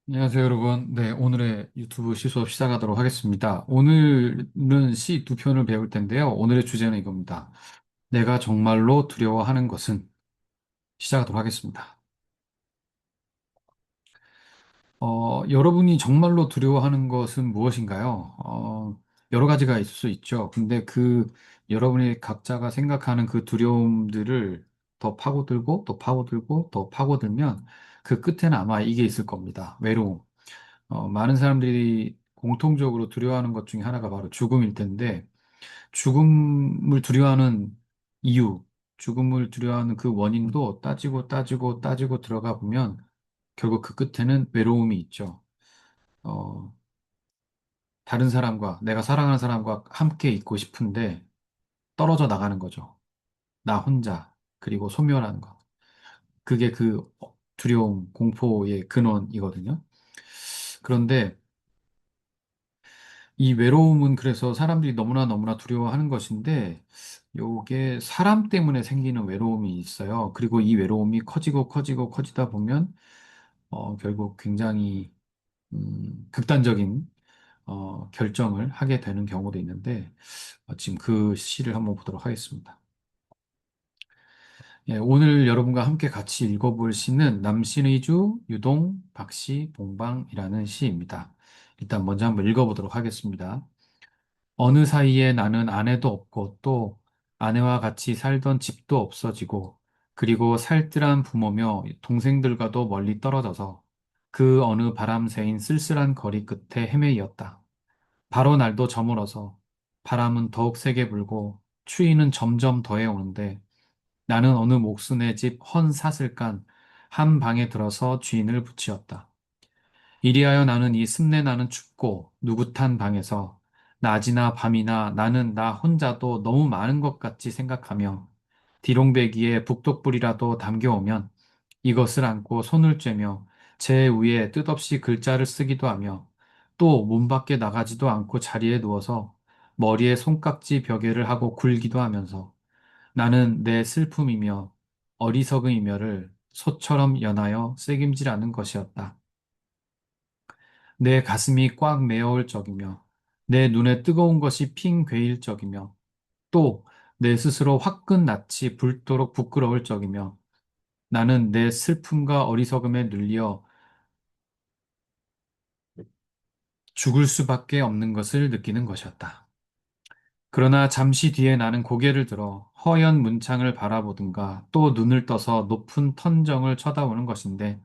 안녕하세요, 여러분. 네, 오늘의 유튜브 시수업 시작하도록 하겠습니다. 오늘은 시 두 편을 배울 텐데요. 오늘의 주제는 이겁니다. 내가 정말로 두려워하는 것은 시작하도록 하겠습니다. 여러분이 정말로 두려워하는 것은 무엇인가요? 여러 가지가 있을 수 있죠. 근데 여러분이 각자가 생각하는 그 두려움들을 더 파고들고, 또 파고들고, 더 파고들면 그 끝에는 아마 이게 있을 겁니다. 외로움. 많은 사람들이 공통적으로 두려워하는 것 중에 하나가 바로 죽음일 텐데, 죽음을 두려워하는 이유, 죽음을 두려워하는 그 원인도 따지고 따지고 따지고 들어가 보면 결국 그 끝에는 외로움이 있죠. 어, 다른 사람과, 내가 사랑하는 사람과 함께 있고 싶은데 떨어져 나가는 거죠. 나 혼자, 그리고 소멸하는 것. 그게 두려움, 공포의 근원이거든요. 그런데 이 외로움은 그래서 사람들이 너무나 너무나 두려워하는 것인데, 요게 사람 때문에 생기는 외로움이 있어요. 그리고 이 외로움이 커지고 커지고 커지다 보면, 결국 굉장히, 극단적인, 결정을 하게 되는 경우도 있는데, 지금 그 시를 한번 보도록 하겠습니다. 예, 오늘 여러분과 함께 같이 읽어볼 시는 남신의주, 유동, 박씨, 봉방이라는 시입니다. 일단 먼저 한번 읽어보도록 하겠습니다. 어느 사이에 나는 아내도 없고 또 아내와 같이 살던 집도 없어지고 그리고 살뜰한 부모며 동생들과도 멀리 떨어져서 그 어느 바람 새인 쓸쓸한 거리 끝에 헤매이었다. 바로 날도 저물어서 바람은 더욱 세게 불고 추위는 점점 더해 오는데 나는 어느 목순의 집 헌 사슬간 한 방에 들어서 주인을 붙이었다. 이리하여 나는 이 습내나는 춥고 누긋한 방에서 낮이나 밤이나 나는 나 혼자도 너무 많은 것 같이 생각하며 디롱배기에 북독불이라도 담겨오면 이것을 안고 손을 쬐며 제 위에 뜻없이 글자를 쓰기도 하며 또 문 밖에 나가지도 않고 자리에 누워서 머리에 손깍지 벼개를 하고 굴기도 하면서 나는 내 슬픔이며 어리석음이며를 소처럼 연하여 새김질하는 것이었다. 내 가슴이 꽉 메어올 적이며, 내 눈에 뜨거운 것이 핑 괴일 적이며, 또 내 스스로 화끈 낯이 붉도록 부끄러울 적이며, 나는 내 슬픔과 어리석음에 눌려 죽을 수밖에 없는 것을 느끼는 것이었다. 그러나 잠시 뒤에 나는 고개를 들어 허연 문창을 바라보든가 또 눈을 떠서 높은 천정을 쳐다보는 것인데,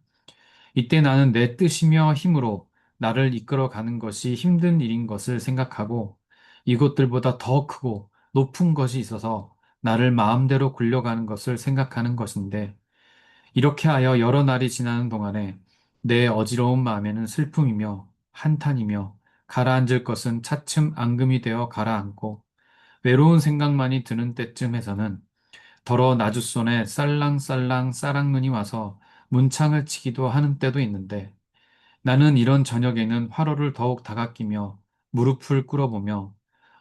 이때 나는 내 뜻이며 힘으로 나를 이끌어 가는 것이 힘든 일인 것을 생각하고 이것들보다 더 크고 높은 것이 있어서 나를 마음대로 굴려가는 것을 생각하는 것인데 이렇게 하여 여러 날이 지나는 동안에 내 어지러운 마음에는 슬픔이며 한탄이며 가라앉을 것은 차츰 앙금이 되어 가라앉고 외로운 생각만이 드는 때쯤에서는 더러 나주손에 쌀랑쌀랑 쌀랑눈이 와서 문창을 치기도 하는 때도 있는데 나는 이런 저녁에는 화로를 더욱 다가끼며 무릎을 꿇어보며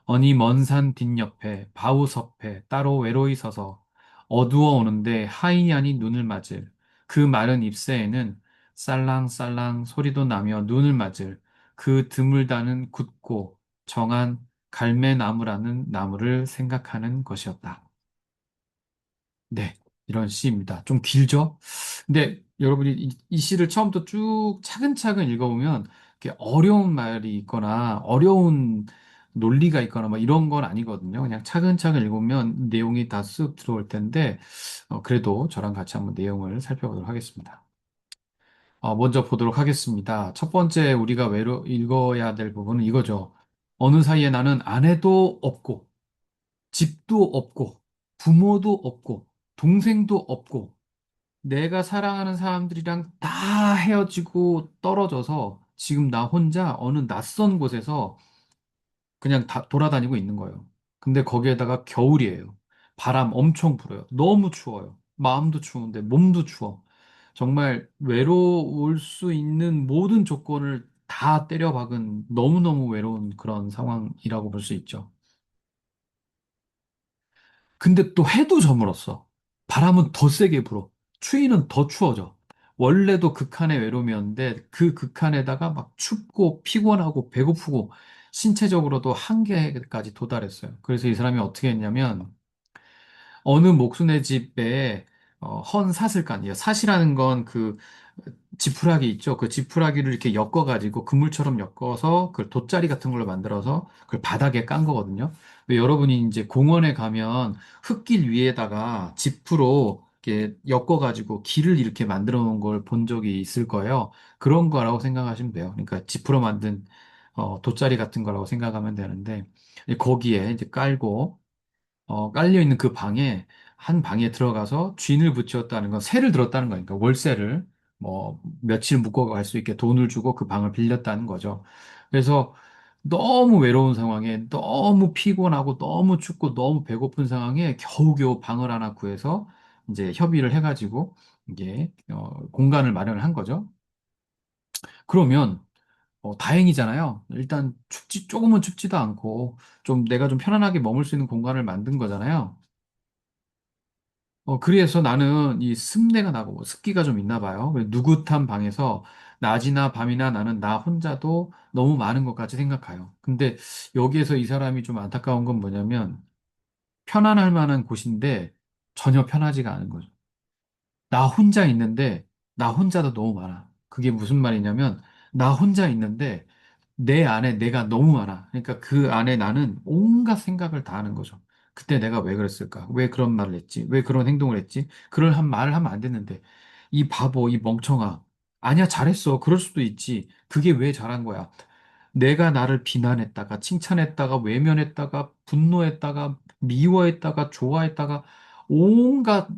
어니 먼 산 뒷옆에 바우섭에 따로 외로이 서서 어두워 오는데 하이 아니 눈을 맞을 그 마른 잎새에는 쌀랑쌀랑 소리도 나며 눈을 맞을 그 드물다는 굳고 정한 갈매나무라는 나무를 생각하는 것이었다. 네, 이런 시입니다. 좀 길죠? 근데 여러분이 이 시를 처음부터 쭉 차근차근 읽어보면 이렇게 어려운 말이 있거나 어려운 논리가 있거나 뭐 이런 건 아니거든요. 그냥 차근차근 읽으면 내용이 다 쓱 들어올 텐데, 그래도 저랑 같이 한번 내용을 살펴보도록 하겠습니다. 먼저 보도록 하겠습니다. 첫 번째 우리가 읽어야 될 부분은 이거죠. 어느 사이에 나는 아내도 없고, 집도 없고, 부모도 없고, 동생도 없고, 내가 사랑하는 사람들이랑 다 헤어지고 떨어져서 지금 나 혼자 어느 낯선 곳에서 그냥 다 돌아다니고 있는 거예요. 근데 거기에다가 겨울이에요. 바람 엄청 불어요. 너무 추워요. 마음도 추운데 몸도 추워. 정말 외로울 수 있는 모든 조건을 다 때려박은 너무너무 외로운 그런 상황이라고 볼 수 있죠. 근데 또 해도 저물었어. 바람은 더 세게 불어. 추위는 더 추워져. 원래도 극한의 외로움이었는데 그 극한에다가 막 춥고 피곤하고 배고프고 신체적으로도 한계까지 도달했어요. 그래서 이 사람이 어떻게 했냐면 어느 목수네 집에 헌 삿을 깐이에요. 삿이라는 건 그 지푸라기 있죠. 그 지푸라기를 이렇게 엮어가지고 그물처럼 엮어서 그 돗자리 같은 걸로 만들어서 그걸 바닥에 깐 거거든요. 왜 여러분이 이제 공원에 가면 흙길 위에다가 지프로 이렇게 엮어가지고 길을 이렇게 만들어 놓은 걸 본 적이 있을 거예요. 그런 거라고 생각하시면 돼요. 그러니까 지프로 만든 돗자리 같은 거라고 생각하면 되는데 거기에 이제 깔고 깔려 있는 그 방에 한 방에 들어가서 쥔을 붙였다는 건 세를 들었다는 거니까 월세를 뭐 며칠 묵고 갈 수 있게 돈을 주고 그 방을 빌렸다는 거죠. 그래서 너무 외로운 상황에 너무 피곤하고 너무 춥고 너무 배고픈 상황에 겨우겨우 방을 하나 구해서 이제 협의를 해가지고 이게 공간을 마련을 한 거죠. 그러면 다행이잖아요. 일단 조금은 춥지도 않고 좀 내가 좀 편안하게 머물 수 있는 공간을 만든 거잖아요. 그래서 나는 이 습내가 나고 뭐 습기가 좀 있나 봐요. 누긋한 방에서 낮이나 밤이나 나는 나 혼자도 너무 많은 것 같이 생각해요. 근데 여기에서 이 사람이 좀 안타까운 건 뭐냐면 편안할 만한 곳인데 전혀 편하지가 않은 거죠. 나 혼자 있는데 나 혼자도 너무 많아. 그게 무슨 말이냐면 나 혼자 있는데 내 안에 내가 너무 많아. 그러니까 그 안에 나는 온갖 생각을 다 하는 거죠. 그때 내가 왜 그랬을까? 왜 그런 말을 했지? 왜 그런 행동을 했지? 그럴 한 말을 하면 안 됐는데. 이 바보, 이 멍청아. 아니야, 잘했어. 그럴 수도 있지. 그게 왜 잘한 거야? 내가 나를 비난했다가, 칭찬했다가, 외면했다가, 분노했다가, 미워했다가, 좋아했다가, 온갖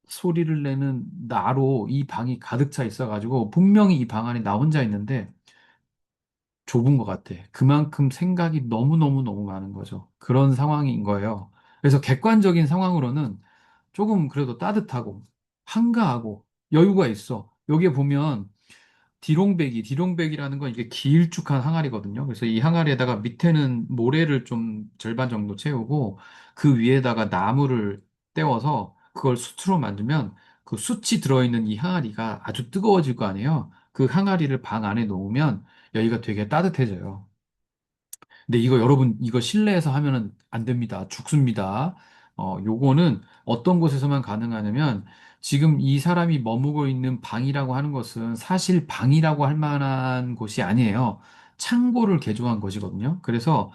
소리를 내는 나로 이 방이 가득 차 있어가지고, 분명히 이 방 안에 나 혼자 있는데, 좁은 것 같아. 그만큼 생각이 너무너무너무 많은 거죠. 그런 상황인 거예요. 그래서 객관적인 상황으로는 조금 그래도 따뜻하고, 한가하고, 여유가 있어. 여기에 보면, 디롱백이라는 건 이게 길쭉한 항아리거든요. 그래서 이 항아리에다가 밑에는 모래를 좀 절반 정도 채우고, 그 위에다가 나무를 떼워서 그걸 숯으로 만들면 그 숯이 들어있는 이 항아리가 아주 뜨거워질 거 아니에요. 그 항아리를 방 안에 놓으면 여기가 되게 따뜻해져요. 근데 이거 여러분, 이거 실내에서 하면은 안 됩니다. 죽습니다. 요거는 어떤 곳에서만 가능하냐면 지금 이 사람이 머무고 있는 방이라고 하는 것은 사실 방이라고 할 만한 곳이 아니에요. 창고를 개조한 것이거든요. 그래서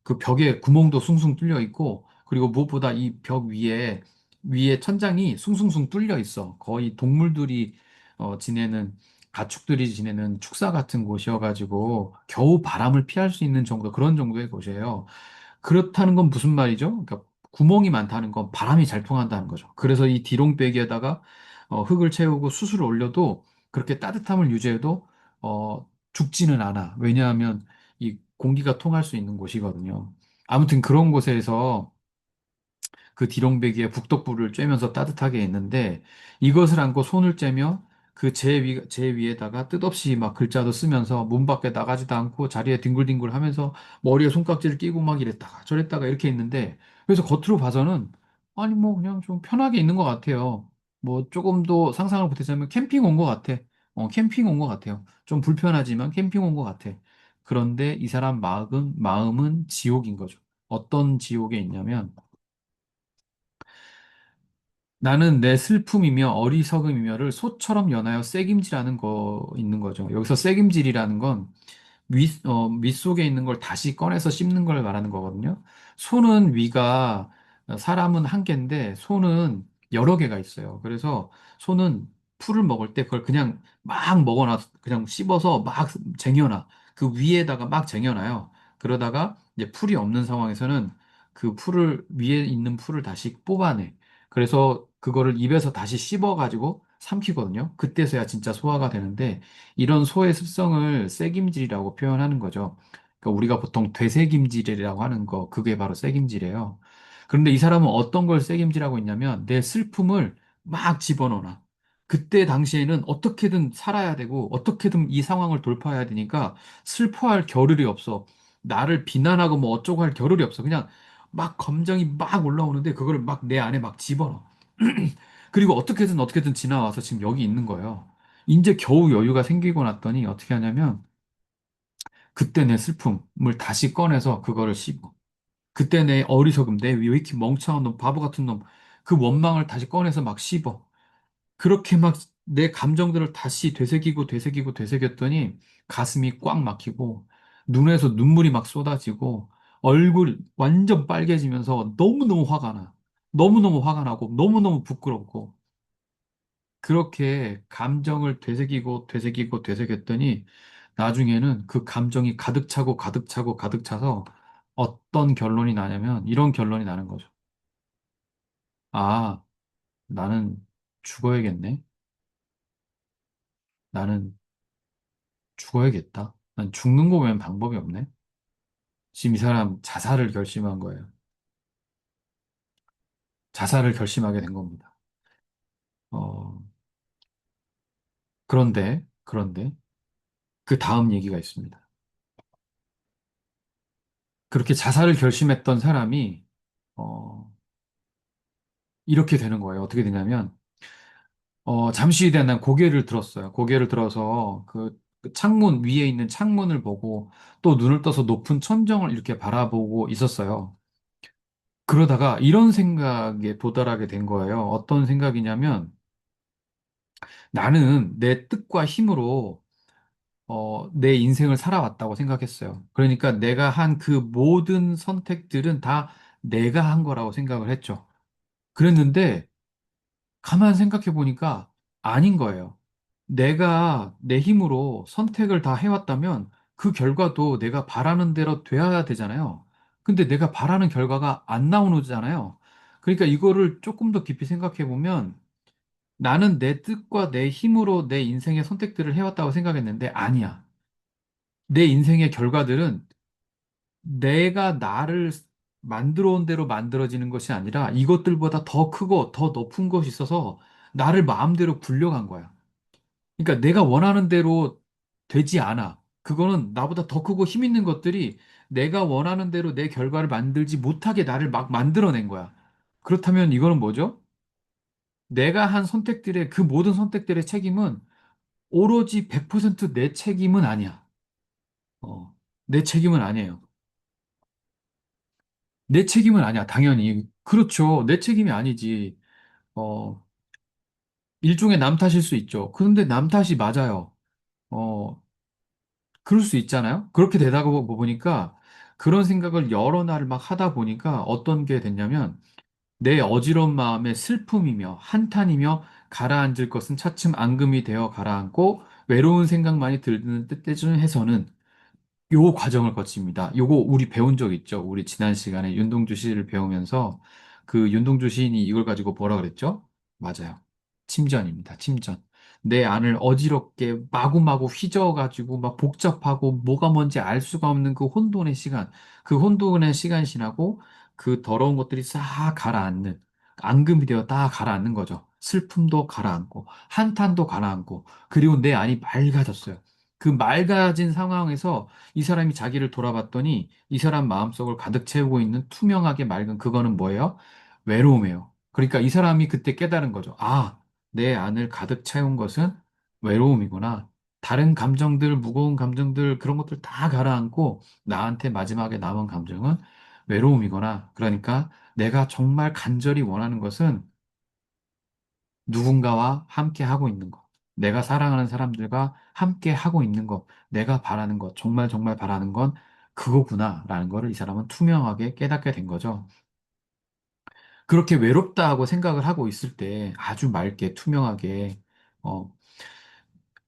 그 벽에 구멍도 숭숭 뚫려 있고, 그리고 무엇보다 이 벽 위에 천장이 숭숭숭 뚫려 있어. 거의 동물들이 지내는, 가축들이 지내는 축사 같은 곳이어가지고, 겨우 바람을 피할 수 있는 정도, 그런 정도의 곳이에요. 그렇다는 건 무슨 말이죠? 그러니까 구멍이 많다는 건 바람이 잘 통한다는 거죠. 그래서 이 디롱배기에다가 흙을 채우고 수술을 올려도 그렇게 따뜻함을 유지해도 죽지는 않아. 왜냐하면 이 공기가 통할 수 있는 곳이거든요. 아무튼 그런 곳에서 그 디롱배기에 북덕불을 쬐면서 따뜻하게 있는데 이것을 안고 손을 째며 그 제 위에다가 뜻없이 막 글자도 쓰면서 문 밖에 나가지도 않고 자리에 뒹굴뒹굴 하면서 머리에 손깍지를 끼고 막 이랬다가 저랬다가 이렇게 있는데 그래서 겉으로 봐서는 아니 뭐 그냥 좀 편하게 있는 것 같아요. 뭐 조금 더 상상을 못했자면 캠핑 온 것 같아. 캠핑 온 것 같아요. 좀 불편하지만 캠핑 온 것 같아. 그런데 이 사람 마음은 지옥인 거죠. 어떤 지옥에 있냐면 나는 내 슬픔이며 어리석음이며를 소처럼 연하여 새김질하는 거 있는 거죠. 여기서 새김질이라는 건 밑속에 있는 걸 다시 꺼내서 씹는 걸 말하는 거거든요. 소는 위가 사람은 한 개인데 소는 여러 개가 있어요. 그래서 소는 풀을 먹을 때 그걸 그냥 막 먹어놔 그냥 씹어서 막 쟁여놔. 그 위에다가 막 쟁여놔요. 그러다가 이제 풀이 없는 상황에서는 그 풀을 위에 있는 풀을 다시 뽑아내. 그래서 그거를 입에서 다시 씹어가지고 삼키거든요. 그때서야 진짜 소화가 되는데 이런 소의 습성을 쇠김질이라고 표현하는 거죠. 그러니까 우리가 보통 되새김질이라고 하는 거, 그게 바로 쇠김질이에요. 그런데 이 사람은 어떤 걸 쇠김질하고 있냐면 내 슬픔을 막 집어넣어놔. 그때 당시에는 어떻게든 살아야 되고 어떻게든 이 상황을 돌파해야 되니까 슬퍼할 겨를이 없어. 나를 비난하고 뭐 어쩌고 할 겨를이 없어. 그냥 막 감정이 막 올라오는데 그거를 막 내 안에 막 집어넣어. 그리고 어떻게든 어떻게든 지나와서 지금 여기 있는 거예요. 이제 겨우 여유가 생기고 났더니 어떻게 하냐면 그때 내 슬픔을 다시 꺼내서 그거를 씹어. 그때 내 어리석음, 내 왜 이렇게 멍청한 놈, 바보 같은 놈, 그 원망을 다시 꺼내서 막 씹어. 그렇게 막 내 감정들을 다시 되새기고 되새기고 되새겼더니 가슴이 꽉 막히고 눈에서 눈물이 막 쏟아지고 얼굴 완전 빨개지면서 너무너무 화가 나. 너무너무 화가 나고 너무너무 부끄럽고 그렇게 감정을 되새기고 되새기고 되새겼더니 나중에는 그 감정이 가득 차고 가득 차고 가득 차서 어떤 결론이 나냐면 이런 결론이 나는 거죠. 아, 나는 죽어야겠네. 나는 죽어야겠다. 난 죽는 거 외엔 방법이 없네. 지금 이 사람 자살을 결심한 거예요. 자살을 결심하게 된 겁니다. 어, 그런데 그 다음 얘기가 있습니다. 그렇게 자살을 결심했던 사람이 어, 이렇게 되는 거예요. 어떻게 되냐면 잠시 뒤에 난 고개를 들었어요. 고개를 들어서 그 창문 위에 있는 창문을 보고 또 눈을 떠서 높은 천정을 이렇게 바라보고 있었어요. 그러다가 이런 생각에 도달하게 된 거예요. 어떤 생각이냐면 나는 내 뜻과 힘으로 내 인생을 살아왔다고 생각했어요. 그러니까 내가 한 그 모든 선택들은 다 내가 한 거라고 생각을 했죠. 그랬는데 가만 생각해 보니까 아닌 거예요. 내가 내 힘으로 선택을 다 해왔다면 그 결과도 내가 바라는 대로 돼야 되잖아요. 근데 내가 바라는 결과가 안 나오잖아요. 그러니까 이거를 조금 더 깊이 생각해 보면 나는 내 뜻과 내 힘으로 내 인생의 선택들을 해왔다고 생각했는데 아니야. 내 인생의 결과들은 내가 나를 만들어 온 대로 만들어지는 것이 아니라 이것들보다 더 크고 더 높은 것이 있어서 나를 마음대로 굴려간 거야. 그러니까 내가 원하는 대로 되지 않아. 그거는 나보다 더 크고 힘 있는 것들이 내가 원하는 대로 내 결과를 만들지 못하게 나를 막 만들어낸 거야. 그렇다면 이거는 뭐죠? 내가 한 선택들의 그 모든 선택들의 책임은 오로지 100%내 책임은 아니야. 내 책임은 아니에요. 내 책임은 아니야. 당연히. 그렇죠. 내 책임이 아니지. 어, 일종의 남 탓일 수 있죠. 그런데 남 탓이 맞아요. 어, 그럴 수 있잖아요. 그렇게 되다가 보니까 그런 생각을 여러 날 막 하다 보니까 어떤 게 됐냐면 내 어지러운 마음에 슬픔이며 한탄이며 가라앉을 것은 차츰 앙금이 되어 가라앉고 외로운 생각만이 드는 때쯤 해서는 요 과정을 거칩니다. 요거 우리 배운 적 있죠? 우리 지난 시간에 윤동주 시를 배우면서 그 윤동주 시인이 이걸 가지고 뭐라 그랬죠? 맞아요. 침전입니다. 침전. 내 안을 어지럽게 마구마구 휘저어가지고 막 복잡하고 뭐가 뭔지 알 수가 없는 그 혼돈의 시간. 그 혼돈의 시간 지나고 그 더러운 것들이 싹 가라앉는 앙금이 되어 다 가라앉는 거죠. 슬픔도 가라앉고 한탄도 가라앉고 그리고 내 안이 맑아졌어요. 그 맑아진 상황에서 이 사람이 자기를 돌아봤더니 이 사람 마음속을 가득 채우고 있는 투명하게 맑은 그거는 뭐예요? 외로움이에요. 그러니까 이 사람이 그때 깨달은 거죠. 아, 내 안을 가득 채운 것은 외로움이구나. 다른 감정들, 무거운 감정들, 그런 것들 다 가라앉고 나한테 마지막에 남은 감정은 외로움이구나. 그러니까 내가 정말 간절히 원하는 것은 누군가와 함께 하고 있는 것. 내가 사랑하는 사람들과 함께 하고 있는 것. 내가 바라는 것. 정말 정말 바라는 건 그거구나라는 거를 이 사람은 투명하게 깨닫게 된 거죠. 그렇게 외롭다고 생각을 하고 있을 때 아주 맑게 투명하게 어,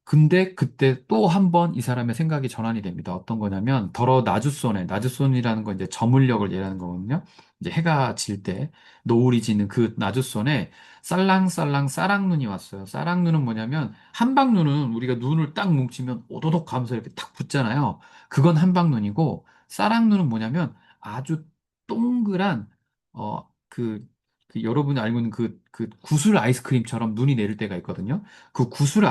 근데 그때 또 한 번 이 사람의 생각이 전환이 됩니다. 어떤 거냐면 더러 나주소네, 나주소이라는 건 이제 저물력을 얘기하는 거거든요. 이제 해가 질 때 노을이 지는 그 나주소에 쌀랑쌀랑 쌀랑눈이 왔어요. 쌀랑눈은 뭐냐면 한방눈은 우리가 눈을 딱 뭉치면 오도독 하면서 이렇게 탁 붙잖아요. 그건 한방눈이고 쌀랑눈은 뭐냐면 아주 동그란 여러분이 알고 있는 그 구슬 아이스크림처럼 눈이 내릴 때가 있거든요. 그 구슬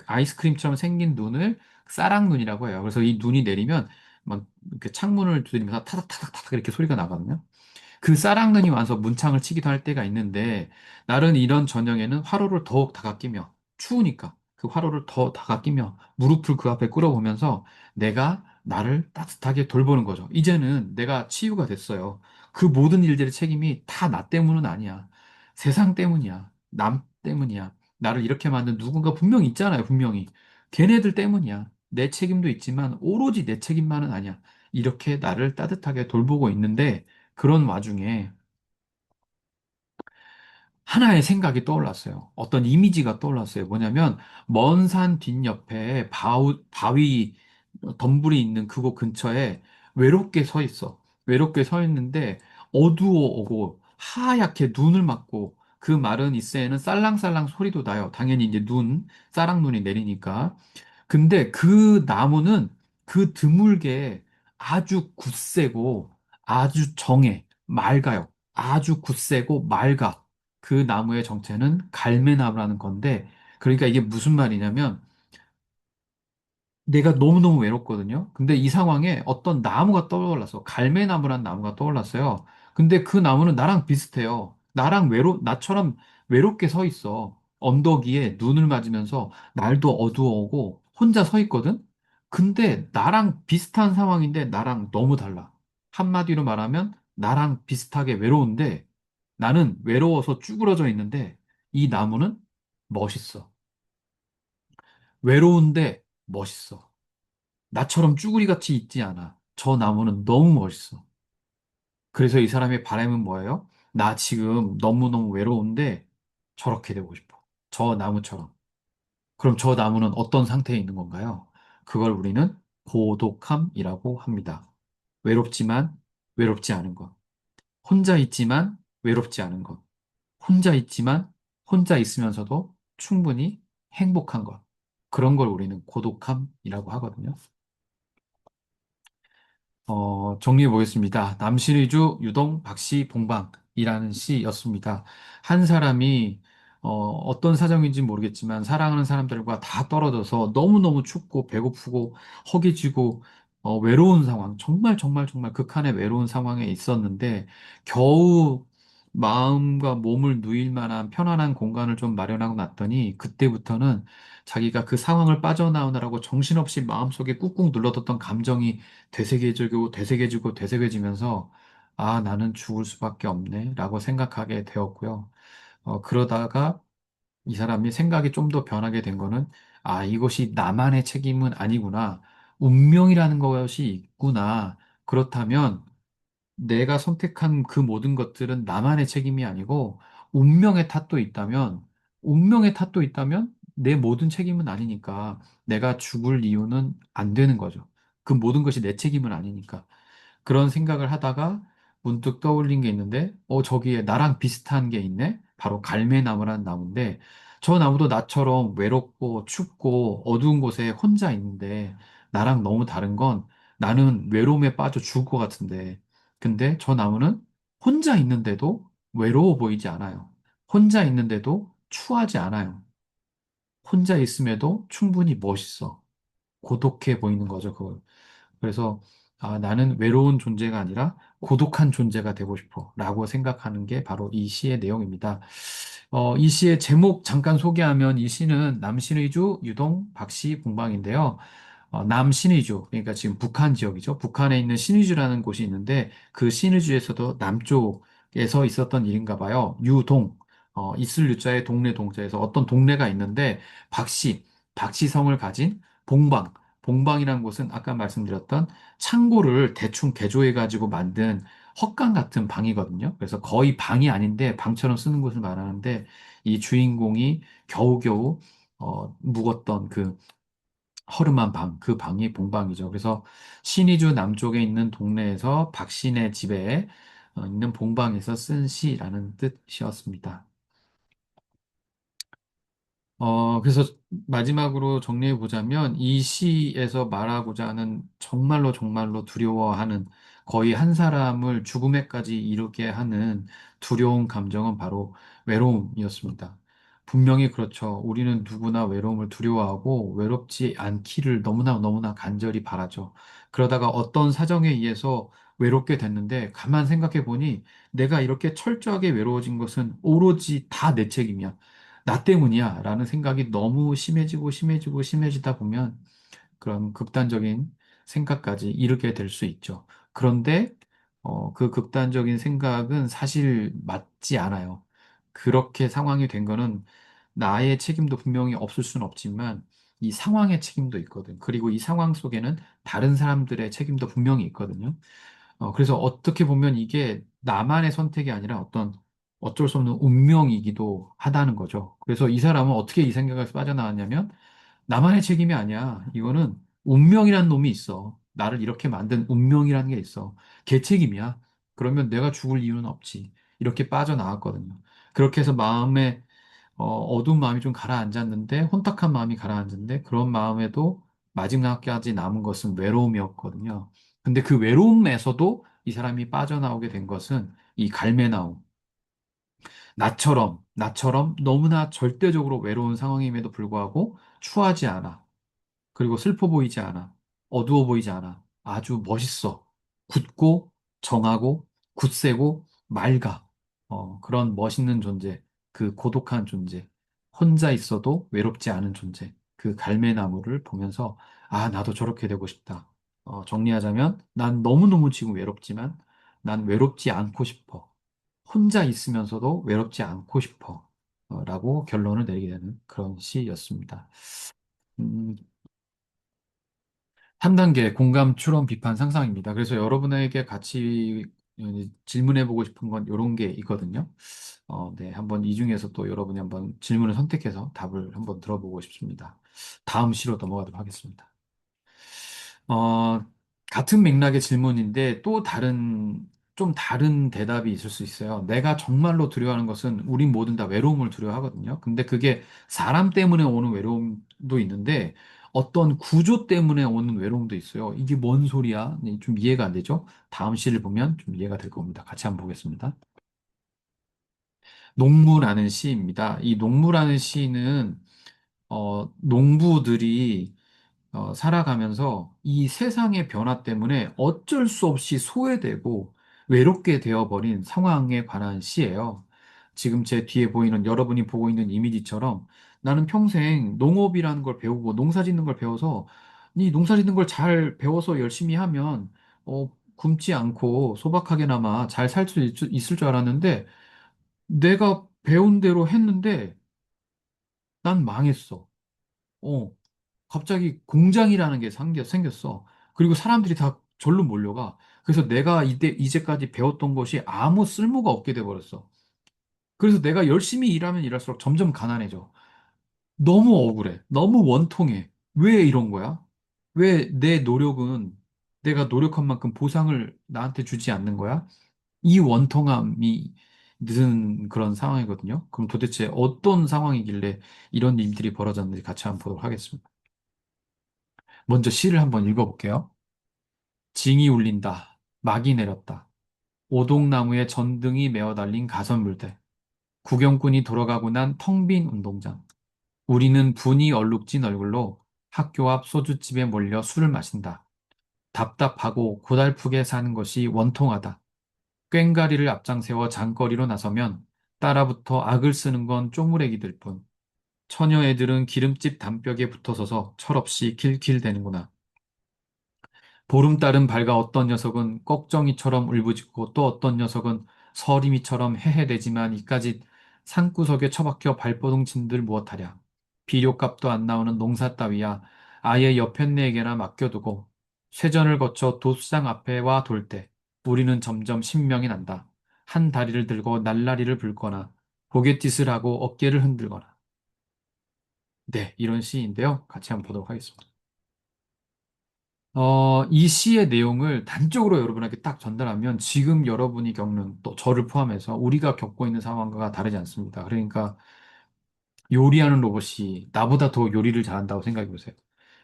아이스크림처럼 생긴 눈을 쌀랑눈이라고 해요. 그래서 이 눈이 내리면 막 이렇게 창문을 두드리면서 타닥타닥타닥 이렇게 소리가 나거든요. 그 싸랑눈이 와서 문창을 치기도 할 때가 있는데, 날은 이런 저녁에는 화로를 더욱 다가끼며, 추우니까 그 화로를 더 다가끼며, 무릎을 그 앞에 꿇어보면서 내가 나를 따뜻하게 돌보는 거죠. 이제는 내가 치유가 됐어요. 그 모든 일들의 책임이 다 나 때문은 아니야. 세상 때문이야. 남 때문이야. 나를 이렇게 만든 누군가 분명히 있잖아요, 분명히. 걔네들 때문이야. 내 책임도 있지만 오로지 내 책임만은 아니야. 이렇게 나를 따뜻하게 돌보고 있는데 그런 와중에 하나의 생각이 떠올랐어요. 어떤 이미지가 떠올랐어요. 뭐냐면 먼 산 뒷옆에 바위 덤불이 있는 그곳 근처에 외롭게 서 있어. 외롭게 서 있는데 어두워오고 하얗게 눈을 맞고 그 마른 잎새에는 살랑살랑 소리도 나요. 당연히 이제 쌀랑눈이 내리니까. 근데 그 나무는 그 드물게 아주 굳세고 아주 정해, 맑아요. 아주 굳세고 맑아. 그 나무의 정체는 갈매나무라는 건데, 그러니까 이게 무슨 말이냐면, 내가 너무너무 외롭거든요. 근데 이 상황에 어떤 나무가 떠올랐어. 갈매나무란 나무가 떠올랐어요. 근데 그 나무는 나랑 비슷해요. 나처럼 외롭게 서 있어. 언덕 위에 눈을 맞으면서 날도 어두워오고 혼자 서 있거든? 근데 나랑 비슷한 상황인데 나랑 너무 달라. 한마디로 말하면 나랑 비슷하게 외로운데 나는 외로워서 쭈그러져 있는데 이 나무는 멋있어. 외로운데 멋있어. 나처럼 쭈구리같이 있지 않아. 저 나무는 너무 멋있어. 그래서 이 사람의 바람은 뭐예요? 나 지금 너무너무 외로운데 저렇게 되고 싶어. 저 나무처럼. 그럼 저 나무는 어떤 상태에 있는 건가요? 그걸 우리는 고독함이라고 합니다. 외롭지만 외롭지 않은 것. 혼자 있지만 외롭지 않은 것. 혼자 있지만 혼자 있으면서도 충분히 행복한 것. 그런 걸 우리는 고독함이라고 하거든요. 정리해 보겠습니다. 남신의주 유동 박씨 봉방이라는 시였습니다. 한 사람이 어떤 사정인지 모르겠지만 사랑하는 사람들과 다 떨어져서 너무너무 춥고 배고프고 허기지고 외로운 상황, 정말 정말 정말 극한의 외로운 상황에 있었는데 겨우 마음과 몸을 누일 만한 편안한 공간을 좀 마련하고 났더니 그때부터는 자기가 그 상황을 빠져나오느라고 정신없이 마음속에 꾹꾹 눌러뒀던 감정이 되새겨지고 되새겨지고 되새겨지면서 아, 나는 죽을 수밖에 없네 라고 생각하게 되었고요. 그러다가 이 사람이 생각이 좀 더 변하게 된 거는 아, 이것이 나만의 책임은 아니구나. 운명이라는 것이 있구나. 그렇다면 내가 선택한 그 모든 것들은 나만의 책임이 아니고 운명의 탓도 있다면 내 모든 책임은 아니니까 내가 죽을 이유는 안 되는 거죠. 그 모든 것이 내 책임은 아니니까. 그런 생각을 하다가 문득 떠올린 게 있는데, 저기에 나랑 비슷한 게 있네? 바로 갈매나무라는 나무인데, 저 나무도 나처럼 외롭고 춥고 어두운 곳에 혼자 있는데, 나랑 너무 다른 건 나는 외로움에 빠져 죽을 것 같은데, 근데 저 나무는 혼자 있는데도 외로워 보이지 않아요. 혼자 있는데도 추하지 않아요. 혼자 있음에도 충분히 멋있어. 고독해 보이는 거죠, 그걸. 그래서 아, 나는 외로운 존재가 아니라 고독한 존재가 되고 싶어 라고 생각하는 게 바로 이 시의 내용입니다. 이 시의 제목 잠깐 소개하면 이 시는 남신의주 유동 박씨 공방인데요. 남신의주, 그러니까 지금 북한 지역이죠. 북한에 있는 신의주라는 곳이 있는데 그 신의주에서도 남쪽에서 있었던 일인가 봐요. 유동, 있을 유자에 동네 동자에서 어떤 동네가 있는데 박씨, 박씨성을 가진 봉방이라는 곳은 아까 말씀드렸던 창고를 대충 개조해가지고 만든 헛강 같은 방이거든요. 그래서 거의 방이 아닌데 방처럼 쓰는 곳을 말하는데 이 주인공이 겨우겨우 묵었던 그 허름한 방, 그 방이 봉방이죠. 그래서 신의주 남쪽에 있는 동네에서 박신의 집에 있는 봉방에서 쓴 시라는 뜻이었습니다. 그래서 마지막으로 정리해 보자면 이 시에서 말하고자 하는 정말로 정말로 두려워하는 거의 한 사람을 죽음에까지 이르게 하는 두려운 감정은 바로 외로움이었습니다. 분명히 그렇죠. 우리는 누구나 외로움을 두려워하고 외롭지 않기를 너무나 너무나 간절히 바라죠. 그러다가 어떤 사정에 의해서 외롭게 됐는데 가만 생각해 보니 내가 이렇게 철저하게 외로워진 것은 오로지 다 내 책임이야. 나 때문이야. 라는 생각이 너무 심해지고 심해지고 심해지다 보면 그런 극단적인 생각까지 이르게 될 수 있죠. 그런데 그 극단적인 생각은 사실 맞지 않아요. 그렇게 상황이 된 거는 나의 책임도 분명히 없을 수는 없지만 이 상황의 책임도 있거든. 그리고 이 상황 속에는 다른 사람들의 책임도 분명히 있거든요. 그래서 어떻게 보면 이게 나만의 선택이 아니라 어떤 어쩔 수 없는 운명이기도 하다는 거죠. 그래서 이 사람은 어떻게 이 생각에서 빠져나왔냐면 나만의 책임이 아니야. 이거는 운명이라는 놈이 있어. 나를 이렇게 만든 운명이라는 게 있어. 걔 책임이야. 그러면 내가 죽을 이유는 없지. 이렇게 빠져나왔거든요. 그렇게 해서 마음에 어두운 마음이 좀 가라앉았는데 혼탁한 마음이 가라앉는데 그런 마음에도 마지막까지 남은 것은 외로움이었거든요. 근데 그 외로움에서도 이 사람이 빠져나오게 된 것은 이 갈매나무. 나처럼 너무나 절대적으로 외로운 상황임에도 불구하고 추하지 않아. 그리고 슬퍼 보이지 않아. 어두워 보이지 않아. 아주 멋있어. 굳고, 정하고, 굳세고, 맑아. 그런 멋있는 존재. 그 고독한 존재. 혼자 있어도 외롭지 않은 존재. 그 갈매나무를 보면서, 아, 나도 저렇게 되고 싶다. 정리하자면, 난 너무너무 지금 외롭지만, 난 외롭지 않고 싶어. 혼자 있으면서도 외롭지 않고 싶어. 라고 결론을 내리게 되는 그런 시였습니다. 음, 3단계 공감, 추론, 비판, 상상입니다. 그래서 여러분에게 같이 질문해보고 싶은 건 이런 게 있거든요. 네, 한번 이 중에서 또 여러분이 한번 질문을 선택해서 답을 한번 들어보고 싶습니다. 다음 시로 넘어가도록 하겠습니다. 어, 같은 맥락의 질문인데 또 좀 다른 대답이 있을 수 있어요. 내가 정말로 두려워하는 것은 우린 모든 다 외로움을 두려워하거든요. 근데 그게 사람 때문에 오는 외로움도 있는데 어떤 구조 때문에 오는 외로움도 있어요. 이게 뭔 소리야? 네, 좀 이해가 안 되죠? 다음 시를 보면 좀 이해가 될 겁니다. 같이 한번 보겠습니다. 농무라는 시입니다. 이 농무라는 시는 농부들이 살아가면서 이 세상의 변화 때문에 어쩔 수 없이 소외되고 외롭게 되어버린 상황에 관한 시예요. 지금 제 뒤에 보이는 여러분이 보고 있는 이미지처럼 나는 평생 농업이라는 걸 배우고 농사 짓는 걸 배워서 이 농사 짓는 걸 잘 배워서 열심히 하면 굶지 않고 소박하게나마 잘 살 수 있을 줄 알았는데 내가 배운 대로 했는데 난 망했어. 어, 갑자기 공장이라는 게 생겼어. 그리고 사람들이 다 절로 몰려가. 그래서 내가 이제까지 배웠던 것이 아무 쓸모가 없게 돼 버렸어. 그래서 내가 열심히 일하면 일할수록 점점 가난해져. 너무 억울해. 너무 원통해. 왜 이런 거야? 왜 내 노력은 내가 노력한 만큼 보상을 나한테 주지 않는 거야? 이 원통함이 늦은 그런 상황이거든요. 그럼 도대체 어떤 상황이길래 이런 일들이 벌어졌는지 같이 한번 보도록 하겠습니다. 먼저 시를 한번 읽어볼게요. 징이 울린다. 막이 내렸다. 오동나무에 전등이 메어 달린 가선물대. 구경꾼이 돌아가고 난 텅 빈 운동장. 우리는 분이 얼룩진 얼굴로 학교 앞 소주집에 몰려 술을 마신다. 답답하고 고달프게 사는 것이 원통하다. 꽹가리를 앞장세워 장거리로 나서면 따라붙어 악을 쓰는 건 쪼무레기들 뿐. 처녀 애들은 기름집 담벽에 붙어서서 철없이 킬킬대는구나. 보름달은 밝아 어떤 녀석은 꺽정이처럼 울부짖고 또 어떤 녀석은 서리미처럼 헤헤대지만 이까짓 산구석에 처박혀 발버둥친들 무엇하랴. 비료값도 안 나오는 농사 따위야 아예 여편네에게나 맡겨두고 쇠전을 거쳐 도수장 앞에 와 돌 때 우리는 점점 신명이 난다. 한 다리를 들고 날라리를 불거나 고갯짓을 하고 어깨를 흔들거나. 네, 이런 시인데요. 같이 한번 보도록 하겠습니다. 이 시의 내용을 단적으로 여러분에게 딱 전달하면 지금 여러분이 겪는 또 저를 포함해서 우리가 겪고 있는 상황과 다르지 않습니다. 그러니까 요리하는 로봇이 나보다 더 요리를 잘한다고 생각해 보세요.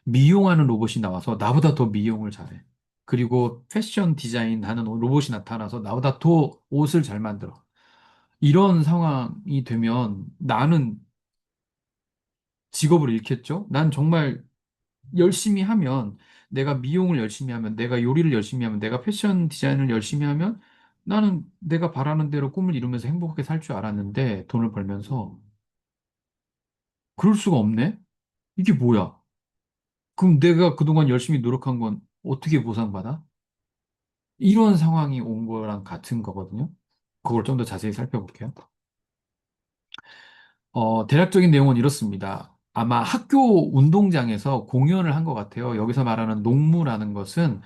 미용하는 로봇이 나와서 나보다 더 미용을 잘해. 그리고 패션 디자인 하는 로봇이 나타나서 나보다 더 옷을 잘 만들어. 이런 상황이 되면 나는 직업을 잃겠죠? 난 정말 열심히 하면, 내가 미용을 열심히 하면, 내가 요리를 열심히 하면, 내가 패션 디자인을 열심히 하면, 나는 내가 바라는 대로 꿈을 이루면서 행복하게 살 줄 알았는데, 돈을 벌면서. 그럴 수가 없네? 이게 뭐야? 그럼 내가 그동안 열심히 노력한 건 어떻게 보상받아? 이런 상황이 온 거랑 같은 거거든요. 그걸 좀 더 자세히 살펴볼게요. 대략적인 내용은 이렇습니다. 아마 학교 운동장에서 공연을 한 것 같아요. 여기서 말하는 농무라는 것은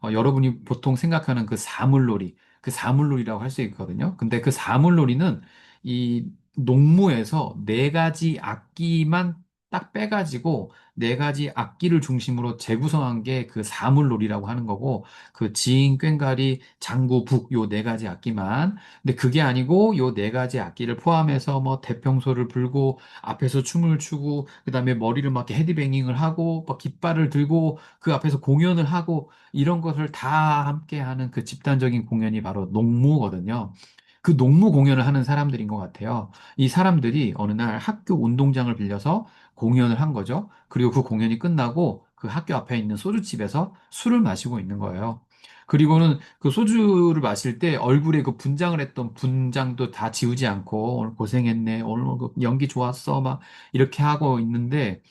여러분이 보통 생각하는 그 사물놀이, 그 사물놀이라고 할 수 있거든요. 근데 그 사물놀이는 이 농무에서 네 가지 악기만 딱 빼가지고 네 가지 악기를 중심으로 재구성한 게 그 사물놀이라고 하는 거고, 그 지인, 꽹과리, 장구, 북 요 네 가지 악기만. 근데 그게 아니고 요 네 가지 악기를 포함해서 뭐 대평소를 불고 앞에서 춤을 추고 그다음에 머리를 막 이렇게 헤드뱅잉을 하고 막 깃발을 들고 그 앞에서 공연을 하고 이런 것을 다 함께 하는 그 집단적인 공연이 바로 농무거든요. 그 농무 공연을 하는 사람들인 것 같아요. 이 사람들이 어느 날 학교 운동장을 빌려서 공연을 한 거죠. 그리고 그 공연이 끝나고 그 학교 앞에 있는 소주집에서 술을 마시고 있는 거예요. 그리고는 그 소주를 마실 때 얼굴에 그 분장을 했던 분장도 다 지우지 않고 오늘 고생했네, 오늘 그 연기 좋았어, 막 이렇게 하고 있는데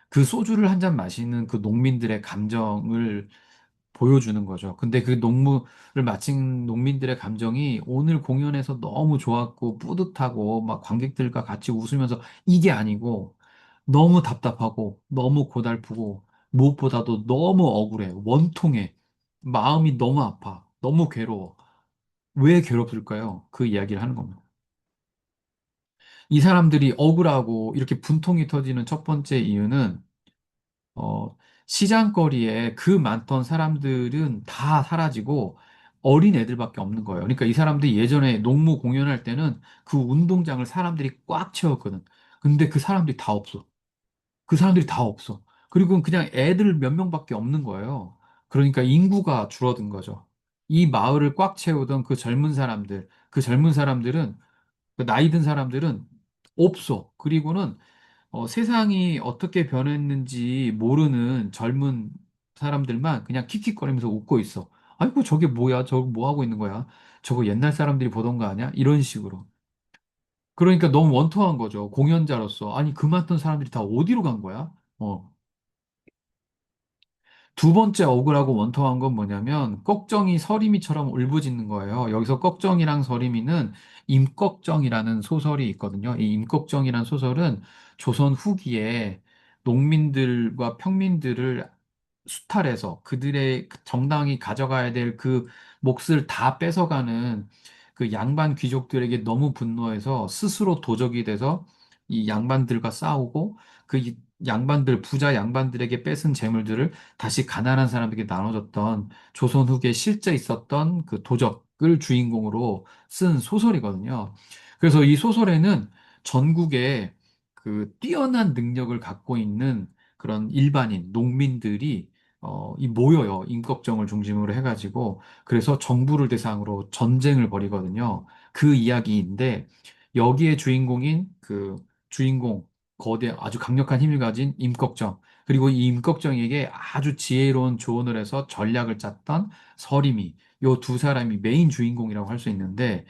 그 소주를 한 잔 마시는 그 농민들의 감정을 보여주는 거죠. 근데 그 농무를 마친 농민들의 감정이 오늘 공연에서 너무 좋았고 뿌듯하고 막 관객들과 같이 웃으면서 이게 아니고 너무 답답하고 너무 고달프고 무엇보다도 너무 억울해. 원통해. 마음이 너무 아파. 너무 괴로워. 왜 괴롭을까요? 그 이야기를 하는 겁니다. 이 사람들이 억울하고 이렇게 분통이 터지는 첫 번째 이유는 어, 시장거리에 그 많던 사람들은 다 사라지고 어린 애들밖에 없는 거예요. 그러니까 이 사람들이 예전에 농무 공연할 때는 그 운동장을 사람들이 꽉 채웠거든. 근데 그 사람들이 다 없어. 그 사람들이 다 없어. 그리고 그냥 애들 몇 명밖에 없는 거예요. 그러니까 인구가 줄어든 거죠. 이 마을을 꽉 채우던 그 젊은 사람들, 그 젊은 사람들은, 그 나이 든 사람들은 없어. 그리고는 세상이 어떻게 변했는지 모르는 젊은 사람들만 그냥 킥킥거리면서 웃고 있어. 아이고, 저게 뭐야? 저거 뭐 하고 있는 거야? 저거 옛날 사람들이 보던 거 아니야? 이런 식으로. 그러니까 너무 원통한 거죠. 공연자로서. 아니, 그 많던 사람들이 다 어디로 간 거야? 두 번째 억울하고 원통한 건 뭐냐면, 꺽정이 서림이처럼 울부짖는 거예요. 여기서 꺽정이랑 서림이는 임꺽정이라는 소설이 있거든요. 이 임꺽정이라는 소설은 조선 후기에 농민들과 평민들을 수탈해서 그들의 정당히 가져가야 될 그 몫을 다 뺏어가는 그 양반 귀족들에게 너무 분노해서 스스로 도적이 돼서 이 양반들과 싸우고 그 양반들, 부자 양반들에게 뺏은 재물들을 다시 가난한 사람에게 나눠줬던 조선 후기에 실제 있었던 그 도적을 주인공으로 쓴 소설이거든요. 그래서 이 소설에는 전국에 그 뛰어난 능력을 갖고 있는 그런 일반인, 농민들이 이 모여요. 임꺽정을 중심으로 해가지고. 그래서 정부를 대상으로 전쟁을 벌이거든요. 그 이야기인데, 여기에 주인공인 그 주인공, 거대 아주 강력한 힘을 가진 임꺽정, 그리고 이 임꺽정에게 아주 지혜로운 조언을 해서 전략을 짰던 서림이, 요 두 사람이 메인 주인공이라고 할 수 있는데,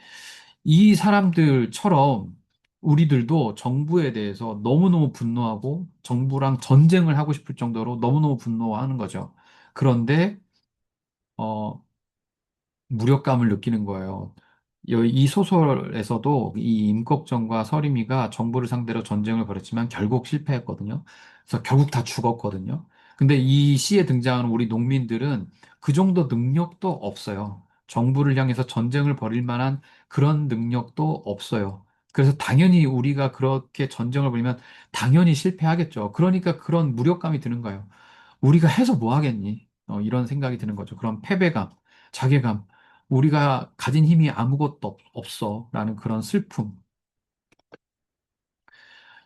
이 사람들처럼 우리들도 정부에 대해서 너무너무 분노하고 정부랑 전쟁을 하고 싶을 정도로 너무너무 분노하는 거죠. 그런데 어, 무력감을 느끼는 거예요. 이 소설에서도 이 임꺽정과 서림이가 정부를 상대로 전쟁을 벌였지만 결국 실패했거든요. 그래서 결국 다 죽었거든요. 근데 이 시에 등장하는 우리 농민들은 그 정도 능력도 없어요. 정부를 향해서 전쟁을 벌일 만한 그런 능력도 없어요. 그래서 당연히 우리가 그렇게 전쟁을 벌이면 당연히 실패하겠죠. 그러니까 그런 무력감이 드는 거예요. 우리가 해서 뭐 하겠니? 이런 생각이 드는 거죠. 그런 패배감, 자괴감. 우리가 가진 힘이 아무것도 없어. 라는 그런 슬픔.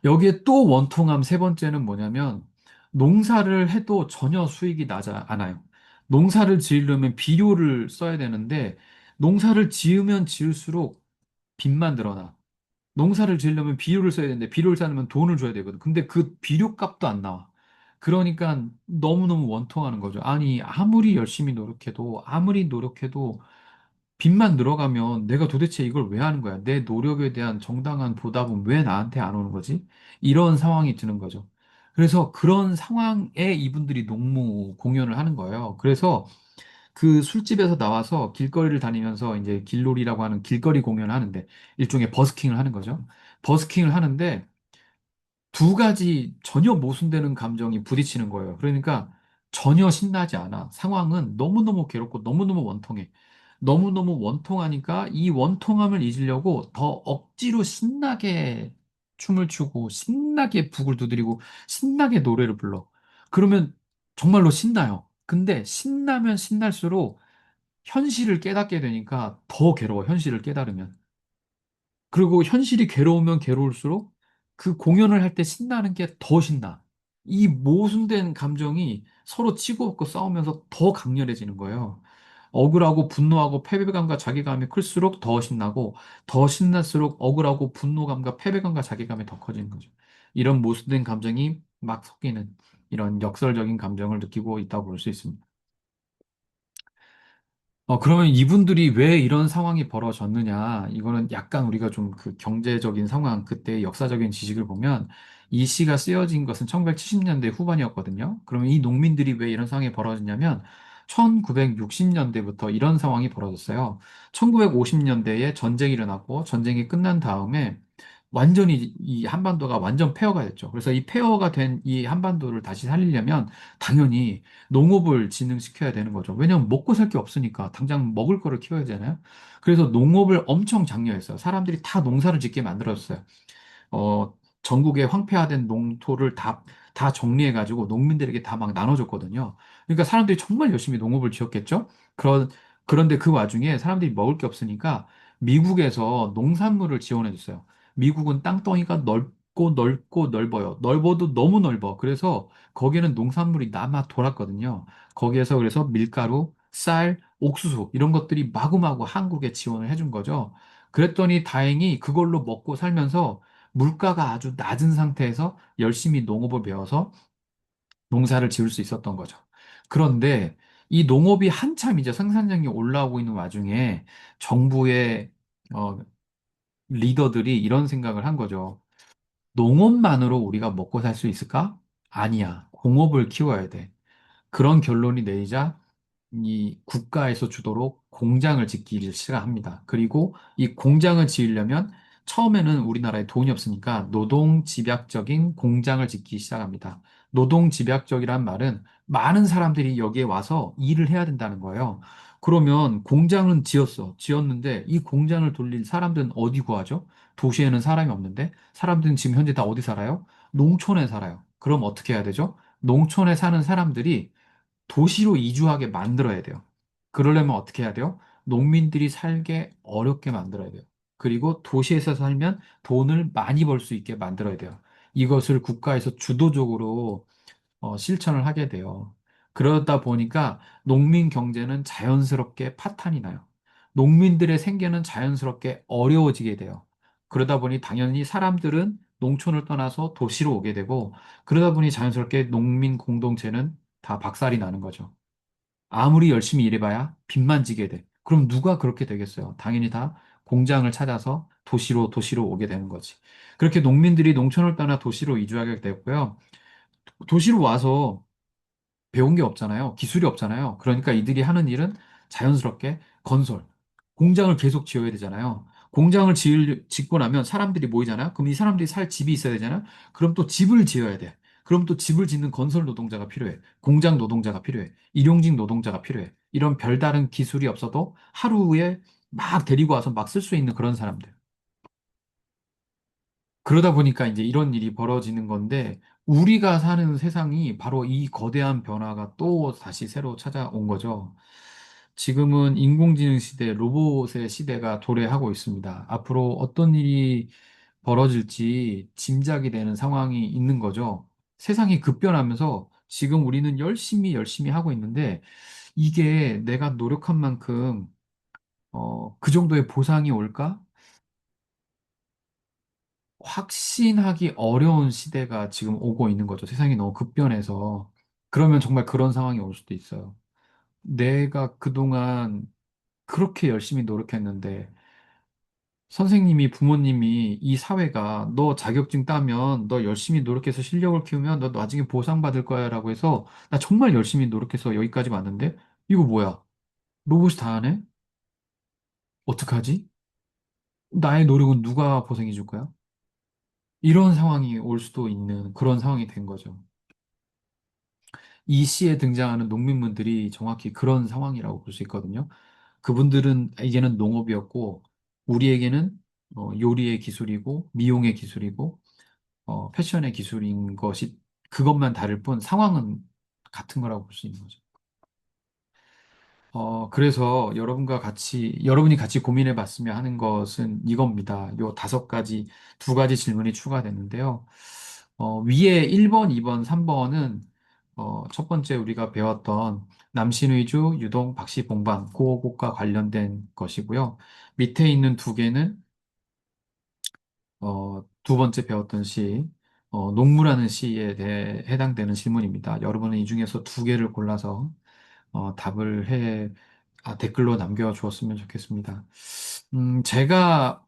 여기에 또 원통함 세 번째는 뭐냐면, 농사를 해도 전혀 수익이 나지 않아요. 농사를 지으려면 비료를 써야 되는데, 농사를 지으면 지을수록 빚만 늘어나. 농사를 지으려면 비료를 써야 되는데 비료를 사려면 돈을 줘야 되거든. 근데 그 비료값도 안 나와. 그러니까 너무너무 원통하는 거죠. 아니, 아무리 열심히 노력해도, 아무리 노력해도 빚만 늘어가면 내가 도대체 이걸 왜 하는 거야? 내 노력에 대한 정당한 보답은 왜 나한테 안 오는 거지? 이런 상황이 드는 거죠. 그래서 그런 상황에 이분들이 농무 공연을 하는 거예요. 그래서 그 술집에서 나와서 길거리를 다니면서 이제 길놀이라고 하는 길거리 공연을 하는데 일종의 버스킹을 하는 거죠. 버스킹을 하는데 두 가지 전혀 모순되는 감정이 부딪히는 거예요. 그러니까 전혀 신나지 않아. 상황은 너무너무 괴롭고 너무너무 원통해. 너무너무 원통하니까 이 원통함을 잊으려고 더 억지로 신나게 춤을 추고 신나게 북을 두드리고 신나게 노래를 불러. 그러면 정말로 신나요. 근데 신나면 신날수록 현실을 깨닫게 되니까 더 괴로워, 현실을 깨달으면. 그리고 현실이 괴로우면 괴로울수록 그 공연을 할 때 신나는 게 더 신나. 이 모순된 감정이 서로 치고받고 싸우면서 더 강렬해지는 거예요. 억울하고 분노하고 패배감과 자괴감이 클수록 더 신나고 더 신날수록 억울하고 분노감과 패배감과 자괴감이 더 커지는 거죠. 이런 모순된 감정이 막 섞이는 이런 역설적인 감정을 느끼고 있다고 볼 수 있습니다. 그러면 이분들이 왜 이런 상황이 벌어졌느냐? 이거는 약간 우리가 좀 그 경제적인 상황, 그때 역사적인 지식을 보면 이 시가 쓰여진 것은 1970년대 후반이었거든요. 그러면 이 농민들이 왜 이런 상황이 벌어졌냐면 1960년대부터 이런 상황이 벌어졌어요. 1950년대에 전쟁이 일어났고 전쟁이 끝난 다음에 완전히 이 한반도가 완전 폐허가 됐죠. 그래서 이 폐허가 된 이 한반도를 다시 살리려면 당연히 농업을 진흥시켜야 되는 거죠. 왜냐하면 먹고 살 게 없으니까 당장 먹을 거를 키워야 되잖아요. 그래서 농업을 엄청 장려했어요. 사람들이 다 농사를 짓게 만들었어요. 어, 전국에 황폐화된 농토를 다 정리해가지고 농민들에게 다 막 나눠줬거든요. 그러니까 사람들이 정말 열심히 농업을 지었겠죠? 그런데 그 와중에 사람들이 먹을 게 없으니까 미국에서 농산물을 지원해줬어요. 미국은 땅덩이가 넓고 넓고 넓어요. 넓어도 너무 넓어. 그래서 거기는 농산물이 남아 돌았거든요. 거기에서 그래서 밀가루, 쌀, 옥수수 이런 것들이 마구마구 한국에 지원을 해준 거죠. 그랬더니 다행히 그걸로 먹고 살면서 물가가 아주 낮은 상태에서 열심히 농업을 배워서 농사를 지을 수 있었던 거죠. 그런데 이 농업이 한참 이제 생산량이 올라오고 있는 와중에 정부의 어, 리더들이 이런 생각을 한 거죠. 농업만으로 우리가 먹고 살 수 있을까? 아니야. 공업을 키워야 돼. 그런 결론이 내리자 이 국가에서 주도록 공장을 짓기를 시작합니다. 그리고 이 공장을 지으려면 처음에는 우리나라에 돈이 없으니까 노동집약적인 공장을 짓기 시작합니다. 노동집약적이란 말은 많은 사람들이 여기에 와서 일을 해야 된다는 거예요. 그러면 공장은 지었어. 지었는데 이 공장을 돌릴 사람들은 어디 구하죠? 도시에는 사람이 없는데 사람들은 지금 현재 다 어디 살아요? 농촌에 살아요. 그럼 어떻게 해야 되죠? 농촌에 사는 사람들이 도시로 이주하게 만들어야 돼요. 그러려면 어떻게 해야 돼요? 농민들이 살게 어렵게 만들어야 돼요. 그리고 도시에서 살면 돈을 많이 벌 수 있게 만들어야 돼요. 이것을 국가에서 주도적으로 실천을 하게 돼요. 그러다 보니까 농민 경제는 자연스럽게 파탄이 나요. 농민들의 생계는 자연스럽게 어려워지게 돼요. 그러다 보니 당연히 사람들은 농촌을 떠나서 도시로 오게 되고, 그러다 보니 자연스럽게 농민 공동체는 다 박살이 나는 거죠. 아무리 열심히 일해봐야 빚만 지게 돼. 그럼 누가 그렇게 되겠어요? 당연히 다 공장을 찾아서 도시로 오게 되는 거지. 그렇게 농민들이 농촌을 떠나 도시로 이주하게 됐고요. 도시로 와서 배운 게 없잖아요. 기술이 없잖아요. 그러니까 이들이 하는 일은 자연스럽게 건설, 공장을 계속 지어야 되잖아요. 짓고 나면 사람들이 모이잖아요. 그럼 이 사람들이 살 집이 있어야 되잖아요. 그럼 또 집을 지어야 돼. 그럼 또 집을 짓는 건설 노동자가 필요해. 공장 노동자가 필요해. 일용직 노동자가 필요해. 이런 별다른 기술이 없어도 하루에 막 데리고 와서 막 쓸 수 있는 그런 사람들. 그러다 보니까 이제 이런 일이 벌어지는 건데, 우리가 사는 세상이 바로 이 거대한 변화가 또 다시 새로 찾아온 거죠. 지금은 인공지능 시대, 로봇의 시대가 도래하고 있습니다. 앞으로 어떤 일이 벌어질지 짐작이 되는 상황이 있는 거죠. 세상이 급변하면서 지금 우리는 열심히 하고 있는데, 이게 내가 노력한 만큼, 그 정도의 보상이 올까? 확신하기 어려운 시대가 지금 오고 있는 거죠. 세상이 너무 급변해서. 그러면 정말 그런 상황이 올 수도 있어요. 내가 그동안 그렇게 열심히 노력했는데, 선생님이, 부모님이 이 사회가 너 자격증 따면 너 열심히 노력해서 실력을 키우면 너 나중에 보상받을 거야 라고 해서 나 정말 열심히 노력해서 여기까지 왔는데 이거 뭐야? 로봇이 다 하네? 어떡하지? 나의 노력은 누가 보상해 줄 거야? 이런 상황이 올 수도 있는 그런 상황이 된 거죠. 이 시에 등장하는 농민분들이 정확히 그런 상황이라고 볼 수 있거든요. 그분들은 이제는 농업이었고 우리에게는 요리의 기술이고 미용의 기술이고 패션의 기술인 것이 그것만 다를 뿐 상황은 같은 거라고 볼 수 있는 거죠. 그래서 여러분이 같이 고민해 봤으면 하는 것은 이겁니다. 요 다섯 가지, 두 가지 질문이 추가되는데요. 위에 1번, 2번, 3번은, 첫 번째 우리가 배웠던 남신의주, 유동, 박씨봉방, 고곡과 관련된 것이고요. 밑에 있는 두 개는 두 번째 배웠던 시, 농무라는 시에 대해 해당되는 질문입니다. 여러분은 이 중에서 두 개를 골라서 답을 댓글로 남겨주었으면 좋겠습니다. 제가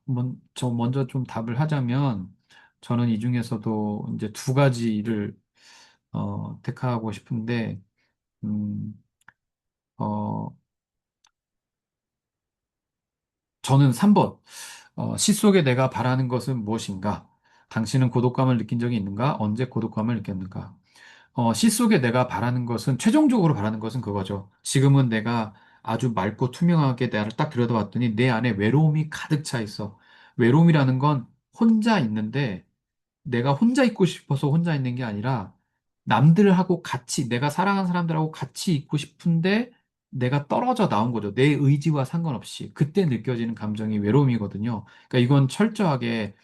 먼저 좀 답을 하자면, 저는 이 중에서도 이제 두 가지를 택하고 싶은데, 음, 어, 저는 3번. 시 속에 내가 바라는 것은 무엇인가? 당신은 고독감을 느낀 적이 있는가? 언제 고독감을 느꼈는가? 시 속에 내가 바라는 것은, 최종적으로 바라는 것은 그거죠. 지금은 내가 아주 맑고 투명하게 나를 딱 들여다봤더니 내 안에 외로움이 가득 차 있어. 외로움이라는 건 혼자 있는데 내가 혼자 있고 싶어서 혼자 있는 게 아니라 남들하고 같이, 내가 사랑하는 사람들하고 같이 있고 싶은데 내가 떨어져 나온 거죠. 내 의지와 상관없이. 그때 느껴지는 감정이 외로움이거든요. 그러니까 이건 철저하게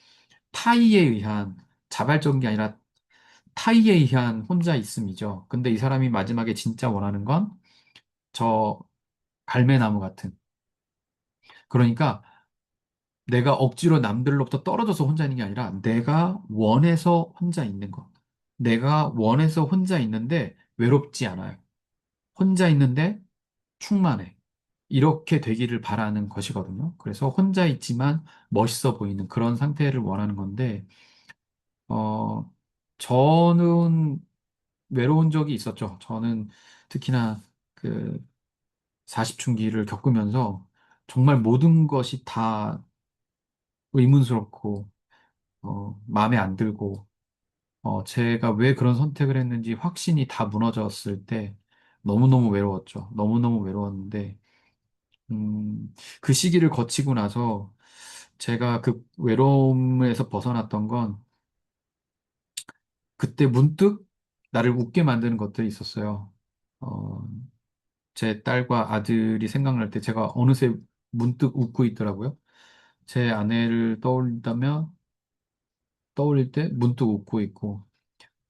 타의에 의한, 자발적인 게 아니라 타의에 의한 혼자 있음이죠. 근데 이 사람이 마지막에 진짜 원하는 건 저 갈매나무 같은. 그러니까 내가 억지로 남들로부터 떨어져서 혼자 있는 게 아니라 내가 원해서 혼자 있는 것. 내가 원해서 혼자 있는데 외롭지 않아요. 혼자 있는데 충만해. 이렇게 되기를 바라는 것이거든요. 그래서 혼자 있지만 멋있어 보이는 그런 상태를 원하는 건데, 어, 저는 외로운 적이 있었죠. 저는 특히나 그 40춘기를 겪으면서 정말 모든 것이 다 의문스럽고, 마음에 안 들고, 제가 왜 그런 선택을 했는지 확신이 다 무너졌을 때 너무너무 외로웠죠. 너무너무 외로웠는데, 그 시기를 거치고 나서 제가 그 외로움에서 벗어났던 건 그때 문득 나를 웃게 만드는 것들이 있었어요. 어, 제 딸과 아들이 생각날 때 제가 어느새 문득 웃고 있더라고요. 제 아내를 떠올릴 때 문득 웃고 있고,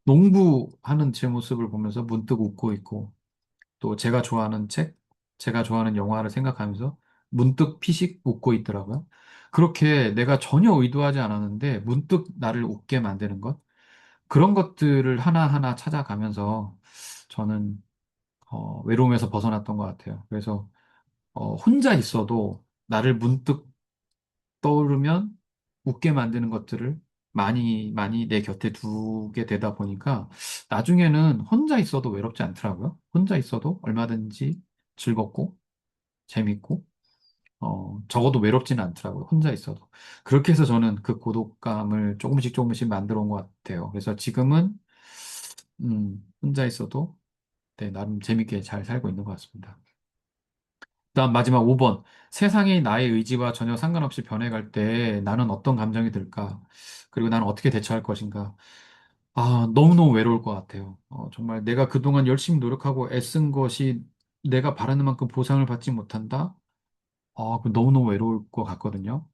농부하는 제 모습을 보면서 문득 웃고 있고, 또 제가 좋아하는 책, 제가 좋아하는 영화를 생각하면서 문득 피식 웃고 있더라고요. 그렇게 내가 전혀 의도하지 않았는데 문득 나를 웃게 만드는 것, 그런 것들을 하나하나 찾아가면서 저는 외로움에서 벗어났던 것 같아요. 그래서 혼자 있어도 나를 문득 떠오르면 웃게 만드는 것들을 많이 많이 내 곁에 두게 되다 보니까 나중에는 혼자 있어도 외롭지 않더라고요. 혼자 있어도 얼마든지 즐겁고 재밌고 적어도 외롭지는 않더라고요. 혼자 있어도. 그렇게 해서 저는 그 고독감을 조금씩 조금씩 만들어 온 것 같아요. 그래서 지금은 혼자 있어도 네, 나름 재밌게 잘 살고 있는 것 같습니다. 그다음 마지막 5번. 세상이 나의 의지와 전혀 상관없이 변해갈 때 나는 어떤 감정이 들까? 그리고 나는 어떻게 대처할 것인가? 아, 너무너무 외로울 것 같아요. 정말 내가 그동안 열심히 노력하고 애쓴 것이 내가 바라는 만큼 보상을 받지 못한다? 그 너무너무 외로울 것 같거든요.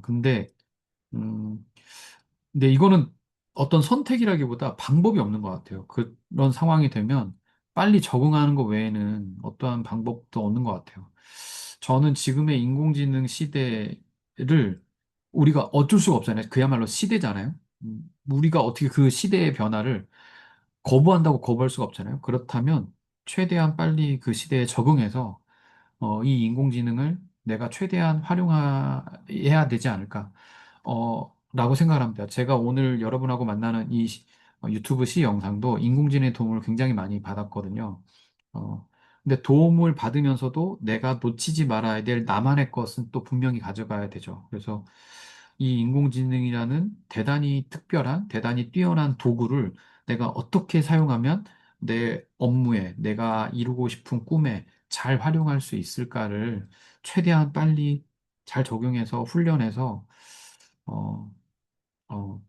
근데, 음, 근데 이거는 어떤 선택이라기보다 방법이 없는 것 같아요. 그런 상황이 되면 빨리 적응하는 것 외에는 어떠한 방법도 없는 것 같아요. 저는 지금의 인공지능 시대를 우리가 어쩔 수가 없잖아요. 그야말로 시대잖아요. 우리가 어떻게 그 시대의 변화를 거부한다고 거부할 수가 없잖아요. 그렇다면 최대한 빨리 그 시대에 적응해서 이 인공지능을 내가 최대한 활용해야 되지 않을까, 라고 생각을 합니다. 제가 오늘 여러분하고 만나는 유튜브 시 영상도 인공지능의 도움을 굉장히 많이 받았거든요. 근데 도움을 받으면서도 내가 놓치지 말아야 될 나만의 것은 또 분명히 가져가야 되죠. 그래서 이 인공지능이라는 대단히 특별한, 대단히 뛰어난 도구를 내가 어떻게 사용하면 내 업무에, 내가 이루고 싶은 꿈에 잘 활용할 수 있을까를 최대한 빨리 잘 적용해서 훈련해서, 어, 어,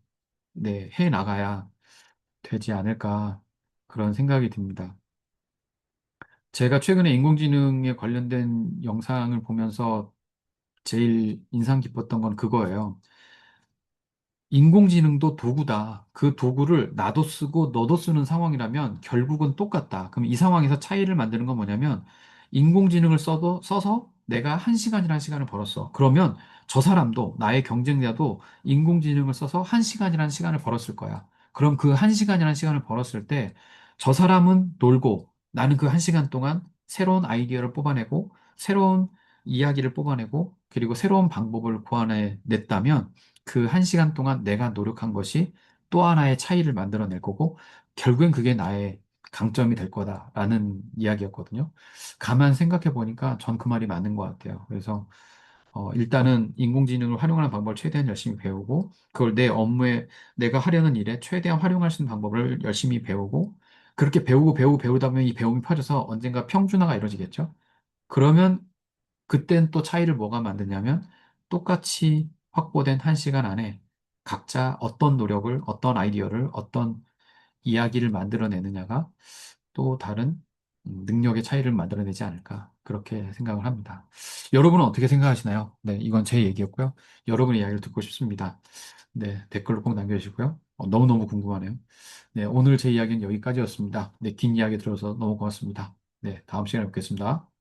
네, 해 나가야 되지 않을까 그런 생각이 듭니다. 제가 최근에 인공지능에 관련된 영상을 보면서 제일 인상 깊었던 건 그거예요. 인공지능도 도구다. 그 도구를 나도 쓰고 너도 쓰는 상황이라면 결국은 똑같다. 그럼 이 상황에서 차이를 만드는 건 뭐냐면 인공지능을 써서 내가 한 시간이라는 시간을 벌었어. 그러면 저 사람도 나의 경쟁자도 인공지능을 써서 한 시간이라는 시간을 벌었을 거야. 그럼 그 한 시간이라는 시간을 벌었을 때 저 사람은 놀고 나는 그 한 시간 동안 새로운 아이디어를 뽑아내고 새로운 이야기를 뽑아내고 그리고 새로운 방법을 고안해 냈다면 그 한 시간 동안 내가 노력한 것이 또 하나의 차이를 만들어낼 거고, 결국엔 그게 나의 강점이 될 거다라는 이야기였거든요. 가만 생각해 보니까 전 그 말이 맞는 것 같아요. 그래서, 일단은 인공지능을 활용하는 방법을 최대한 열심히 배우고, 그걸 내 업무에 내가 하려는 일에 최대한 활용할 수 있는 방법을 열심히 배우고, 그렇게 배우다 보면 이 배움이 퍼져서 언젠가 평준화가 이루어지겠죠. 그러면 그땐 또 차이를 뭐가 만드냐면 똑같이 확보된 한 시간 안에 각자 어떤 노력을, 어떤 아이디어를, 어떤 이야기를 만들어내느냐가 또 다른 능력의 차이를 만들어내지 않을까. 그렇게 생각을 합니다. 여러분은 어떻게 생각하시나요? 네, 이건 제 얘기였고요. 여러분의 이야기를 듣고 싶습니다. 네, 댓글로 꼭 남겨주시고요. 너무너무 궁금하네요. 네, 오늘 제 이야기는 여기까지였습니다. 네, 긴 이야기 들어서 너무 고맙습니다. 네, 다음 시간에 뵙겠습니다.